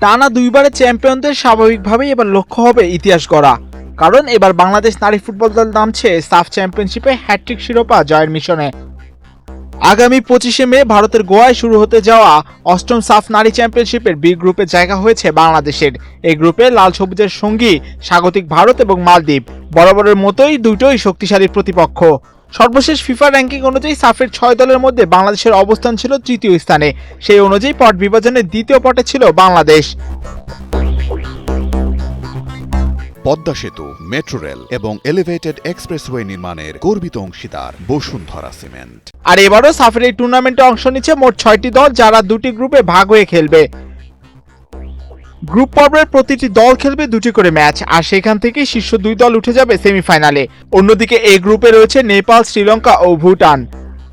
টানা দুইবারের চ্যাম্পিয়নদের স্বাভাবিকভাবেই এবার লক্ষ্য হবে ইতিহাস গড়া, কারণ এবার বাংলাদেশ নারী ফুটবল দল নামছে সাফ চ্যাম্পিয়নশিপে হ্যাট্রিক শিরোপা জয়ের মিশনে। আগামী 25শে মে ভারতের গোয়ায় শুরু হতে যাওয়া অষ্টম সাফ নারী চ্যাম্পিয়নশিপের বি গ্রুপে জায়গা হয়েছে বাংলাদেশের। এই গ্রুপে লাল সবুজের সঙ্গী স্বাগতিক ভারত এবং মালদ্বীপ, বরাবরের মতোই দুটোই শক্তিশালী প্রতিপক্ষ। সর্বশেষ ফিফা র্যাঙ্কিং অনুযায়ী সাফের 6 দলের মধ্যে বাংলাদেশের অবস্থান ছিল তৃতীয় স্থানে। সেই অনুযায়ী পট বিভাজনের দ্বিতীয় পটে ছিল বাংলাদেশ। পদ্মা সেতু, মেট্রো রেল এবং এলিভেটেড এক্সপ্রেসওয়ে নির্মাণের গর্বিত অংশীদার বসুন্ধরা সিমেন্ট। আর এবারও সাফের এই টুর্নামেন্টে অংশ নিচ্ছে মোট 6টি দল, যারা দুটি গ্রুপে ভাগ হয়ে খেলবে। গ্রুপ পর্বের প্রতিটি দল খেলবে 2টি করে ম্যাচ, আর সেখান থেকে শীর্ষ 2 দল উঠে যাবে সেমিফাইনালে। অন্যদিকে এই গ্রুপে রয়েছে নেপাল, শ্রীলঙ্কা ও ভুটান।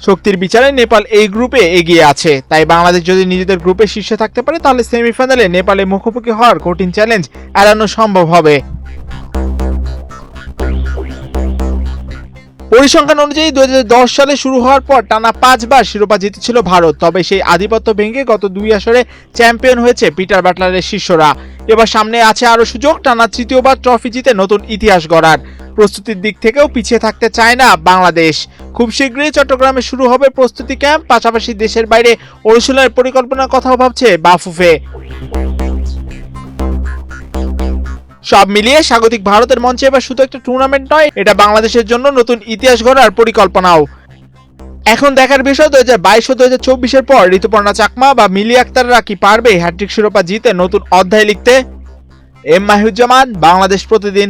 শক্তির বিচারে নেপাল এই গ্রুপে এগিয়ে আছে, তাই বাংলাদেশ যদি নিজেদের গ্রুপে শীর্ষে থাকতে পারে তাহলে সেমিফাইনালে নেপালের মুখোমুখি হওয়ার কঠিন চ্যালেঞ্জ এড়ানো সম্ভব হবে। পরিসংখ্যান অনুযায়ী 2010 সালে শুরু হওয়ার পর টানা 5 বার শিরোপা জিতেছিল ভারত, তবে সেই আধিপত্য ভেঙে গত 2 আসরে চ্যাম্পিয়ন হয়েছে পিটার বাটলারের শিষ্যরা। এবার সামনে আছে আরো সুযোগ টানা তৃতীয়বার ট্রফি জিতে নতুন ইতিহাস গড়ার। প্রস্তুতির দিক থেকেও পিছিয়ে থাকতে চায় না বাংলাদেশ। খুব শীঘ্রই চট্টগ্রামে শুরু হবে প্রস্তুতি ক্যাম্প, পাশাপাশি দেশের বাইরে অনুশীলনের পরিকল্পনার কথাও ভাবছে বাফুফে। সব মিলিয়ে স্বাগতিক ভারতের মঞ্চে এবার শুধু একটা টুর্নামেন্ট নয়, এটা বাংলাদেশের জন্য নতুন ইতিহাস গড়ার পরিকল্পনাও। এখন দেখার বিষয় 2022 ও 2024-এর পর ঋতুপর্ণা চাকমা বা মিলি আক্তাররা কি পারবে হ্যাট্রিক শিরোপা জিতে নতুন অধ্যায় লিখতে। এম মাহিউজ্জামান, বাংলাদেশ প্রতিদিন।